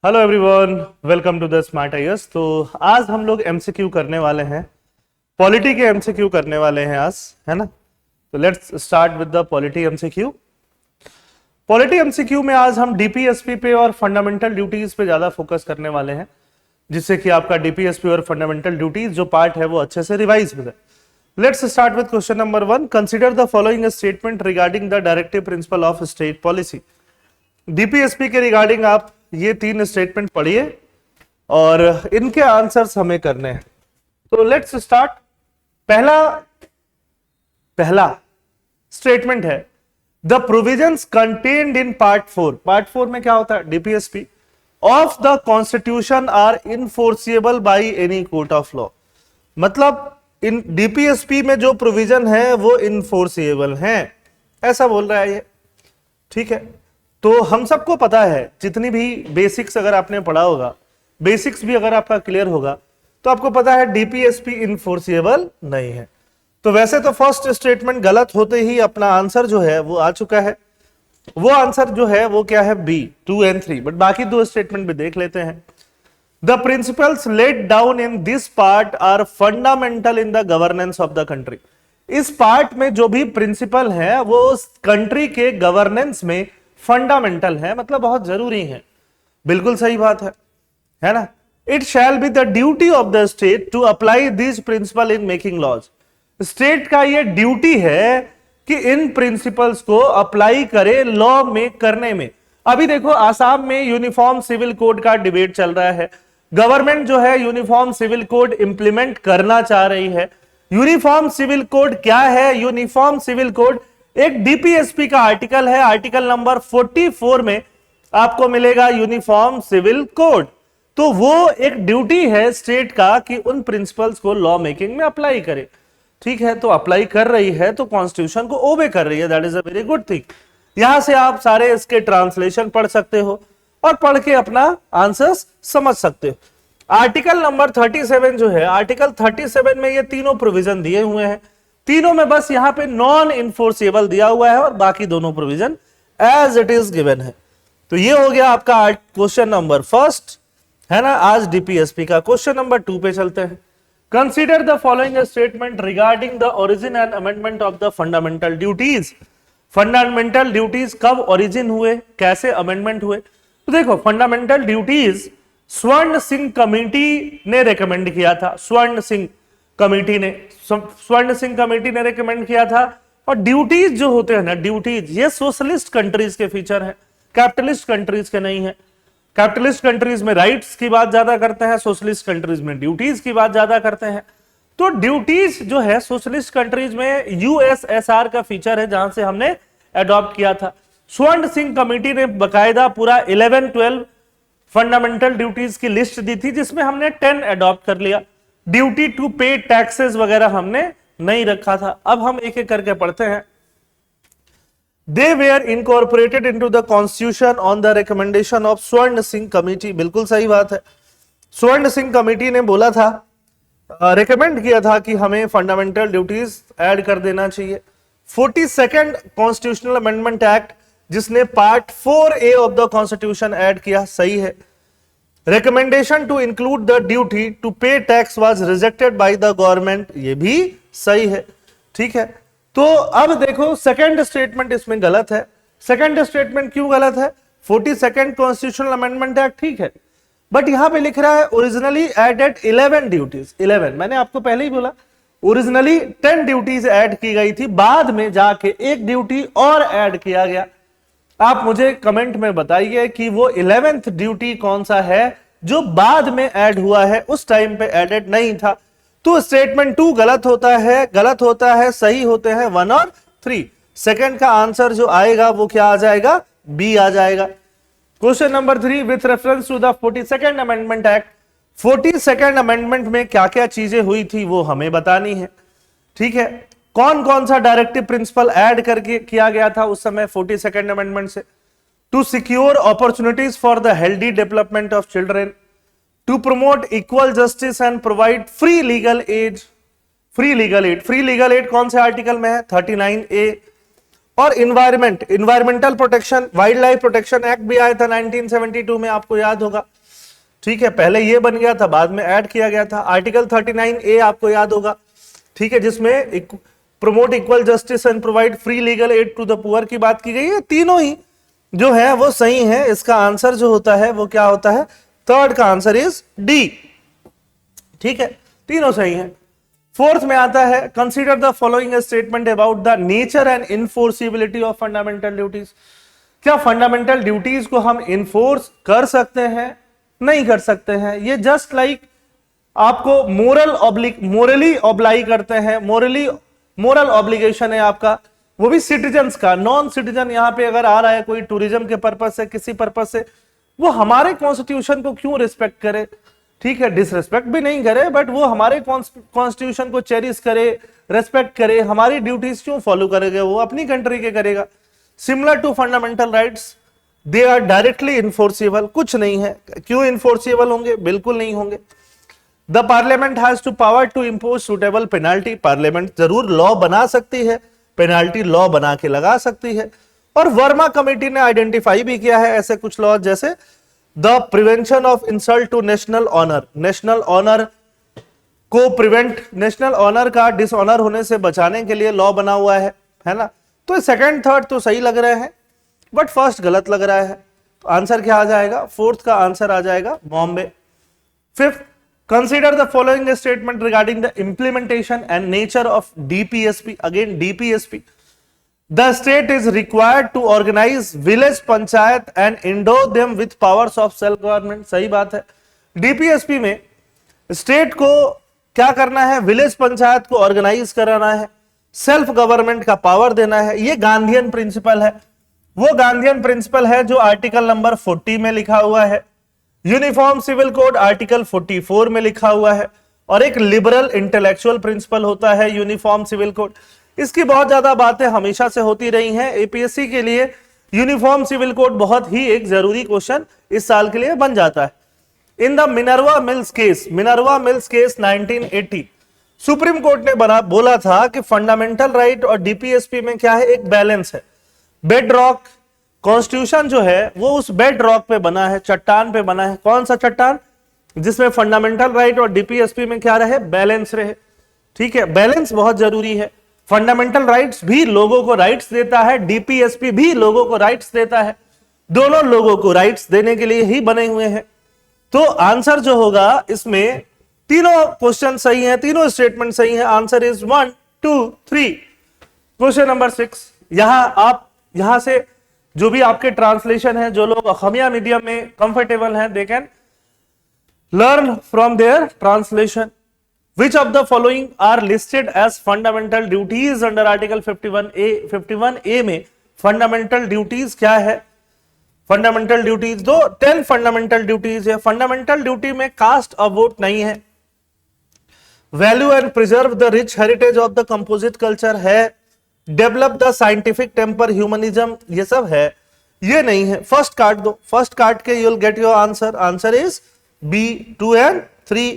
Hello everyone, welcome to the Smart IAS. तो आज हम लोग एमसीक्यू करने वाले हैं, पॉलिटी के एमसीक्यू करने वाले हैं आज, है ना। तो let's start with the polity MCQ. Polity MCQ में आज हम डीपीएसपी पे और फंडामेंटल ड्यूटीज पे ज्यादा फोकस करने वाले हैं, जिससे कि आपका डीपीएसपी और फंडामेंटल ड्यूटीज जो पार्ट है वो अच्छे से रिवाइज हो जाए। Let's start with question number 1। Consider the following statement regarding the directive principle of state policy. DPSP के रिगार्डिंग आप ये 3 स्टेटमेंट पढ़िए और इनके आंसर्स हमें करने हैं। तो लेट्स स्टार्ट। पहला स्टेटमेंट है the provisions contained in part 4। Part 4 में क्या होता है? DPSP of the constitution are enforceable by any court of law. मतलब इन डीपीएसपी में जो प्रोविजन है वो इनफोर्सिएबल है, ऐसा बोल रहा है ये। ठीक है, तो हम सबको पता है, जितनी भी बेसिक्स अगर आपने पढ़ा होगा, बेसिक्स भी अगर आपका क्लियर होगा, तो आपको पता है डीपीएसपी इनफोर्सिएबल नहीं है। तो वैसे तो फर्स्ट स्टेटमेंट गलत होते ही अपना आंसर जो है वो आ चुका है। वो आंसर जो है वो क्या है? बी, 2 और 3। बट बाकी 2 स्टेटमेंट भी देख लेते हैं। The principles laid down in this part are fundamental in the governance of the country. इस पार्ट में जो भी प्रिंसिपल है वो उस कंट्री के गवर्नेंस में फंडामेंटल है, मतलब बहुत जरूरी है। बिल्कुल सही बात है ना। It shall be the duty of the state to apply this principle in making laws. State का ये ड्यूटी है कि इन प्रिंसिपल्स को अप्लाई करे लॉ में करने में। अभी देखो, आसाम में यूनिफॉर्म सिविल कोड का डिबेट चल रहा है। गवर्नमेंट जो है यूनिफॉर्म सिविल कोड इंप्लीमेंट करना चाह रही है। यूनिफॉर्म सिविल कोड क्या है? यूनिफॉर्म सिविल कोड एक डीपीएसपी का आर्टिकल है। आर्टिकल नंबर 44 में आपको मिलेगा यूनिफॉर्म सिविल कोड। तो वो एक ड्यूटी है स्टेट का कि उन प्रिंसिपल्स को लॉ मेकिंग में अप्लाई करे। ठीक है, तो अप्लाई कर रही है तो कॉन्स्टिट्यूशन को ओबे कर रही है। That is a very good thing. यहां से आप सारे इसके ट्रांसलेशन पढ़ सकते हो और पढ़ के अपना आंसर्स समझ सकते हो। आर्टिकल नंबर 37 जो है, आर्टिकल 37 में ये तीनों प्रोविजन दिए हुए हैं। तीनों में बस यहां पे नॉन इन्फोर्सिएबल दिया हुआ है और बाकी दोनों provision as it is given है। तो ये हो गया आपका क्वेश्चन नंबर 1, है ना। आज डीपीएसपी का क्वेश्चन नंबर 2 पे चलते हैं। Consider the following statement regarding the origin and amendment of the fundamental duties. Fundamental duties कब ओरिजिन हुए, कैसे अमेंडमेंट हुए? तो देखो, फंडामेंटल ड्यूटीज स्वर्ण सिंह कमेटी ने रेकमेंड किया था। स्वर्ण सिंह कमेटी ने रेकमेंड किया था। और ड्यूटीज जो होते हैं ना, ड्यूटीज ये सोशलिस्ट कंट्रीज के फीचर है, कैपिटलिस्ट कंट्रीज के नहीं है। कैपिटलिस्ट कंट्रीज में राइट्स की बात ज्यादा करते हैं, सोशलिस्ट कंट्रीज में ड्यूटीज की बात ज्यादा करते हैं। तो ड्यूटीज जो है सोशलिस्ट कंट्रीज में यूएसएसआर का फीचर है, जहां से हमने अडॉप्ट किया था। स्वर्ण सिंह कमेटी ने बकायदा पूरा 11-12 फंडामेंटल ड्यूटीज की लिस्ट दी थी, जिसमें हमने 10 अडॉप्ट कर लिया। ड्यूटी टू पे टैक्सेस वगैरह हमने नहीं रखा था। अब हम एक एक करके पढ़ते हैं। They were incorporated into the constitution on the recommendation of Swaran Singh committee. बिल्कुल सही बात है। स्वर्ण सिंह कमेटी ने बोला था, रिकमेंड किया था कि हमें फंडामेंटल ड्यूटीज ऐड कर देना चाहिए। 42nd कॉन्स्टिट्यूशनल अमेंडमेंट एक्ट, जिसने part 4A of the constitution add किया, सही है। Recommendation to include the duty to pay tax was rejected by the government, ये भी सही है। ठीक है, तो अब देखो सेकंड स्टेटमेंट इसमें गलत है। सेकंड स्टेटमेंट क्यों गलत है? 42nd कॉन्स्टिट्यूशनल अमेंडमेंट एक्ट ठीक है, बट यहां पे लिख रहा है ओरिजिनली एडेड 11 ड्यूटीज। 11 मैंने आपको पहले ही बोला, ओरिजिनली 10 ड्यूटीज ऐड की गई थी, बाद में जाके एक ड्यूटी और ऐड किया गया। आप मुझे कमेंट में बताइए कि वो 11th ड्यूटी कौन सा है जो बाद में ऐड हुआ है, उस टाइम पे एडेड नहीं था। तो स्टेटमेंट 2 गलत होता है, सही होते हैं 1 और 3। सेकंड का आंसर जो आएगा वो क्या आ जाएगा? बी आ जाएगा। Question number 3, with reference to the 42nd amendment act. 42nd amendment में क्या क्या चीजें हुई थी वो हमें बतानी है। ठीक है, कौन कौन सा डायरेक्टिव प्रिंसिपल ऐड करके किया गया था उस समय 42nd अमेंडमेंट से? To secure opportunities for the healthy development of children, to promote equal justice and provide free legal aid. Free legal aid कौन से आर्टिकल में है? 39A। और environmental protection, wildlife protection act भी आया था 1972 में, आपको याद होगा। ठीक है, पहले ये बन गया था, बाद में ऐड किया गया था। आर्टिकल 39A आपको याद होगा, ठीक है, जिसमें promote equal justice and provide free legal aid to the poor की बात की गई है। तीनों ही जो है वो सही है। इसका आंसर जो होता है वो क्या होता है? थर्ड का आंसर इज डी। ठीक है, तीनों सही है। फोर्थ में आता है, consider the following statement about the nature and enforceability of fundamental duties. क्या फंडामेंटल ड्यूटीज को हम इन्फोर्स कर सकते हैं? नहीं कर सकते हैं। ये जस्ट लाइक आपको मोरली ऑब्लाई करते हैं, मोरल ऑब्लिगेशन है आपका, वो भी सिटीजन्स का। नॉन सिटीजन यहां पे अगर आ रहा है कोई टूरिज्म के पर्पज से, किसी पर्पज से, वो हमारे कॉन्स्टिट्यूशन को क्यों रिस्पेक्ट करे? ठीक है, डिसरिस्पेक्ट भी नहीं करे, बट वो हमारे कॉन्स्टिट्यूशन को चेरिश करे, रेस्पेक्ट करे, हमारी ड्यूटीज क्यों फॉलो करेगा? वो अपनी कंट्री के करेगा। Similar to fundamental rights, they are directly enforceable. कुछ नहीं है। क्यों इन्फोर्सिबल होंगे? बिल्कुल नहीं होंगे। The parliament has to power to impose suitable penalty. Parliament जरूर लॉ बना सकती है, पेनाल्टी लॉ बना के लगा सकती है। और वर्मा कमेटी ने आइडेंटिफाई भी किया है ऐसे कुछ लॉ, जैसे the prevention of insult to national honour. National honour को नेशनल ऑनर का डिसऑनर होने से बचाने के लिए लॉ बना हुआ है ना। तो सेकंड थर्ड तो सही लग रहे हैं, बट फर्स्ट गलत लग रहा है। तो आंसर क्या आ जाएगा? फोर्थ का आंसर आ जाएगा Bombay. Fifth, consider the following statement regarding the implementation and nature of DPSP. Again DPSP, the state is required to organize village panchayat and endow them with powers of self government। सही बात है। DPSP में state को क्या करना है? Village panchayat को organise कराना है, सेल्फ गवर्नमेंट का पावर देना है। ये गांधीयन प्रिंसिपल है। वो गांधीयन प्रिंसिपल है जो आर्टिकल नंबर 40 में लिखा हुआ है, यूनिफॉर्म सिविल कोड आर्टिकल 44 में लिखा हुआ है, और एक लिबरल इंटेलेक्चुअल प्रिंसिपल होता है यूनिफॉर्म सिविल कोड। इसकी बहुत ज्यादा बातें हमेशा से होती रही हैं। एपीएससी के लिए यूनिफॉर्म सिविल कोड बहुत ही एक जरूरी क्वेश्चन इस साल के लिए बन जाता है। In the Minerva mills case 1980, supreme court ने बोला था कि फंडामेंटल राइट और डीपीएसपी में क्या है? एक बैलेंस है। बेड रॉक कॉन्स्टिट्यूशन जो है वो उस बेड रॉक पे बना है, चट्टान पे बना है। कौन सा चट्टान? जिसमें फंडामेंटल राइट और डीपीएसपी में क्या रहे? बैलेंस रहे। ठीक है, बैलेंस बहुत जरूरी है। फंडामेंटल राइट्स भी लोगों को राइट्स देता है, डीपीएसपी भी लोगों को राइट्स देता है। दोनों लोगों को राइट्स देने के लिए ही बने हुए हैं। तो आंसर जो होगा इसमें, तीनों क्वेश्चन सही हैं, तीनों स्टेटमेंट सही हैं। Answer is 1 2 3। क्वेश्चन नंबर 6, यहां से जो भी आपके ट्रांसलेशन है, जो लोग असमिया मीडियम में कंफर्टेबल हैं, they can learn from their translation. Which of the following are listed as fundamental duties under Article 51A? 51A में fundamental duties क्या है? Fundamental duties 10 fundamental duties है। Fundamental duty में cast a vote नहीं है। Value and preserve the rich heritage of the composite culture है। Develop the scientific temper, humanism, ये सब है। ये नहीं है। फर्स्ट काट दो, फर्स्ट काट के you'll get your answer. Answer is B, 2 and 3।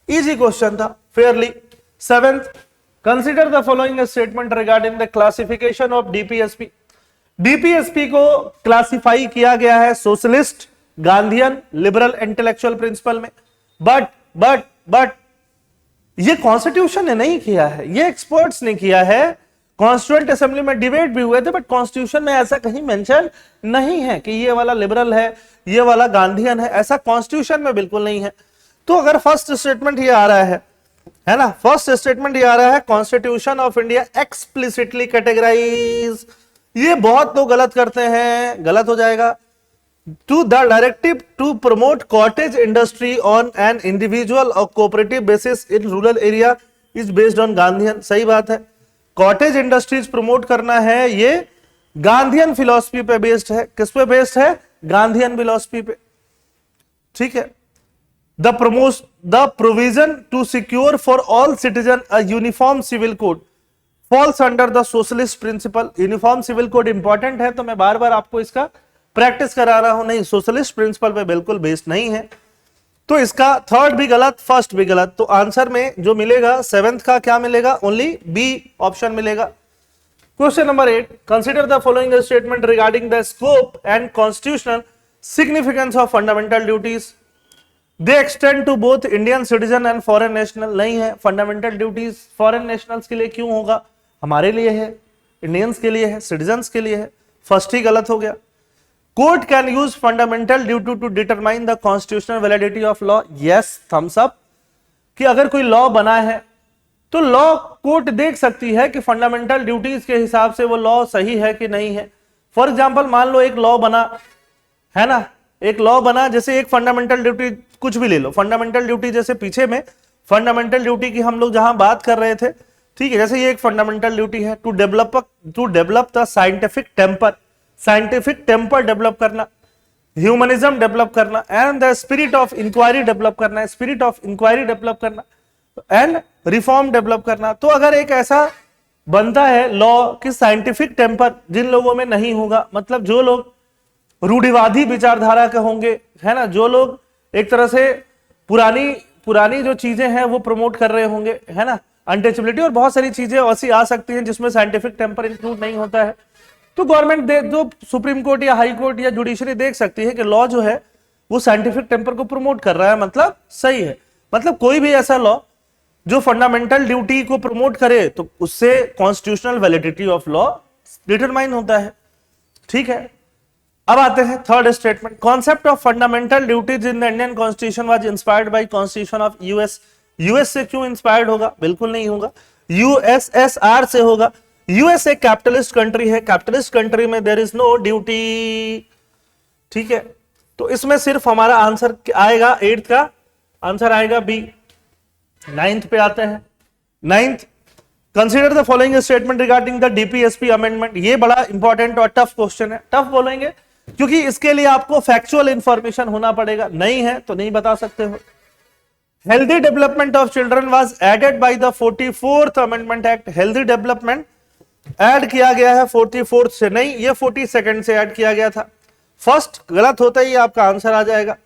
Easy question था, fairly. 7th, consider the following statement regarding the classification of DPSP. DPSP को क्लासिफाई किया गया है socialist, Gandhian, liberal intellectual principle में। बट ये कॉन्स्टिट्यूशन ने नहीं किया है, ये एक्सपर्ट्स ने किया है। कॉन्स्टिट्यूएंट असेंबली में डिबेट भी हुए थे, बट कॉन्स्टिट्यूशन में ऐसा कहीं मेंशन नहीं है कि ये वाला लिबरल है, ये वाला गांधीयन है। ऐसा कॉन्स्टिट्यूशन में बिल्कुल नहीं है। तो अगर फर्स्ट स्टेटमेंट ये आ रहा है ना, फर्स्ट स्टेटमेंट ये आ रहा है, constitution of India explicitly categorize, ये बहुत लोग गलत करते हैं, गलत हो जाएगा। To the directive to promote cottage industry on an individual और cooperative basis in rural area is based on Gandhian. सही बात है, कॉटेज इंडस्ट्रीज प्रमोट करना है, ये गांधीयन फिलॉसफी पे बेस्ड है। किस पे बेस्ड है? गांधीयन फिलॉसफी पे। ठीक है। The provision to secure for all citizens a uniform civil code falls under the socialist principle। Uniform civil code important है, तो मैं बार बार आपको इसका प्रैक्टिस करा रहा हूं। नहीं, सोशलिस्ट प्रिंसिपल पे बिल्कुल बेस्ड नहीं है। तो इसका थर्ड भी गलत, फर्स्ट भी गलत। तो आंसर में जो मिलेगा 7th का क्या मिलेगा? ओनली बी ऑप्शन मिलेगा। Question number 8, consider the following statement regarding the scope and constitutional significance of fundamental duties. They extend to both Indian citizen and foreign national. नहीं है, फंडामेंटल ड्यूटीज फॉरेन नेशनल्स के लिए क्यों होगा, हमारे लिए है, इंडियंस के लिए है, सिटीजन्स के लिए है। फर्स्ट ही गलत हो गया। Court can use fundamental duty to determine the constitutional validity of law. Yes, thumbs up. कि अगर कोई लॉ बना है तो लॉ कोर्ट देख सकती है कि फंडामेंटल ड्यूटीज के हिसाब से वो लॉ सही है कि नहीं है। फॉर एग्जाम्पल, मान लो एक लॉ बना है ना, एक लॉ बना, जैसे एक फंडामेंटल ड्यूटी कुछ भी ले लो, फंडामेंटल ड्यूटी जैसे पीछे में फंडामेंटल ड्यूटी की हम लोग जहां बात कर रहे थे, ठीक है, जैसे ये एक फंडामेंटल ड्यूटी है to develop the scientific temper develop करना, ह्यूमनिज्म डेवलप करना, and the spirit of inquiry develop करना, स्पिरिट ऑफ इंक्वायरी डेवलप करना, एंड रिफॉर्म डेवलप करना। तो अगर एक ऐसा बनता है लॉ कि साइंटिफिक टेम्पर जिन लोगों में नहीं होगा, मतलब जो लोग रूढ़िवादी विचारधारा के होंगे, है ना, जो लोग एक तरह से पुरानी जो चीजें हैं वो प्रमोट कर रहे होंगे, है ना, अनटचेबिलिटी और बहुत सारी चीजें ऐसी आ सकती हैं जिसमें साइंटिफिक टेम्पर इंक्लूड नहीं होता है। तो गवर्नमेंट जो सुप्रीम कोर्ट या हाई कोर्ट या जुडिशरी देख सकती है कि लॉ जो है वो साइंटिफिक टेम्पर को प्रमोट कर रहा है, मतलब सही है। मतलब कोई भी ऐसा लॉ जो फंडामेंटल ड्यूटी को प्रमोट करे तो उससे constitutional validity of law determine होता है। ठीक है, अब आते हैं third statement. Concept of fundamental duties in the Indian constitution was inspired by constitution of US. US से क्यों इंस्पायर्ड होगा? बिल्कुल नहीं होगा, यूएसएसआर से होगा। यूएस एक कैपिटलिस्ट कंट्री है, कैपिटलिस्ट कंट्री में देयर इज नो ड्यूटी। ठीक है, तो इसमें सिर्फ हमारा आंसर आएगा, 8th का आंसर आएगा बी। 9th पे आते हैं। 9th, consider the following statement regarding the DPSP amendment. ये बड़ा इंपॉर्टेंट और टफ क्वेश्चन है। टफ बोलेंगे क्योंकि इसके लिए आपको फैक्चुअल इंफॉर्मेशन होना पड़ेगा, नहीं है तो नहीं बता सकते हो। Healthy development of children was added by the 44th amendment act. Healthy development add किया गया है 44th से, नहीं, ये 42nd से ऐड किया गया था। फर्स्ट गलत होता ही आपका आंसर आ जाएगा।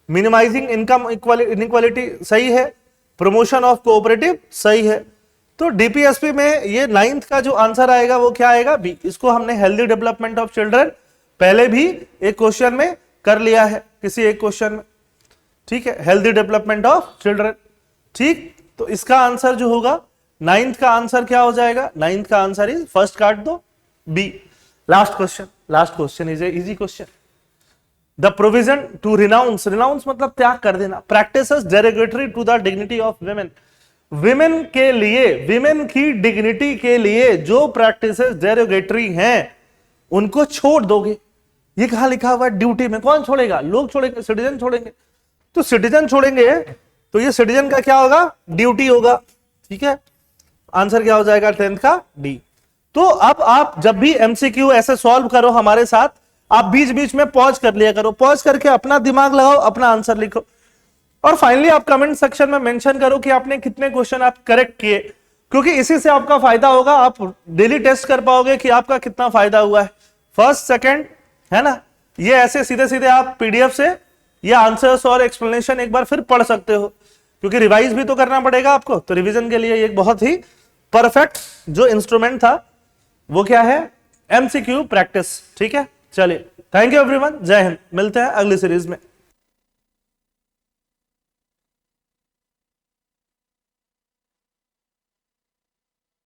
मिनिमाइजिंग इनकम इनइक्वालिटी सही है, प्रमोशन ऑफ कोऑपरेटिव सही है। तो डीपीएसपी में ये 9th का जो आंसर आएगा वो क्या आएगा? बी। इसको हमने हेल्दी डेवलपमेंट ऑफ चिल्ड्रन पहले भी एक क्वेश्चन में कर लिया है, किसी एक क्वेश्चन में। ठीक है, हेल्दी डेवलपमेंट ऑफ चिल्ड्रन। ठीक, तो इसका आंसर जो होगा 9th का आंसर क्या हो जाएगा? 9th का आंसर इज, फर्स्ट काट दो, B. Last question is a easy question. The provision to renounce मतलब त्याग कर देना, practices derogatory to the dignity of women. Women के लिए, विमेन की डिग्निटी के लिए जो प्रैक्टिसेस डेरोगेटरी हैं उनको छोड़ दोगे। ये कहां लिखा हुआ है? ड्यूटी में। कौन छोड़ेगा? लोग छोड़ेंगे, सिटीजन छोड़ेंगे। तो सिटीजन छोड़ेंगे तो ये सिटीजन का क्या होगा? ड्यूटी होगा। ठीक है, आंसर क्या हो जाएगा 10th का? डी। तो अब आप जब भी एमसीक्यू ऐसे सॉल्व करो हमारे साथ, आप बीच बीच में पॉज कर लिया करो, पॉज करके अपना दिमाग लगाओ, अपना आंसर लिखो, और फाइनली आप कमेंट सेक्शन में मेंशन करो कि आपने कितने क्वेश्चन आप करेक्ट किए, क्योंकि इसी से आपका फायदा होगा। आप डेली टेस्ट कर पाओगे कि आपका कितना फायदा हुआ है, फर्स्ट सेकंड, है ना। ये ऐसे सीधे सीधे आप पीडीएफ से ये आंसर्स और एक्सप्लेनेशन एक बार फिर पढ़ सकते हो, क्योंकि रिवाइज भी तो करना पड़ेगा आपको। तो रिवीजन के लिए एक बहुत ही परफेक्ट जो इंस्ट्रूमेंट था वो क्या है? MCQ practice. ठीक है, चलिए, थैंक यू एवरीवन, जय हिंद। मिलते हैं अगली सीरीज में।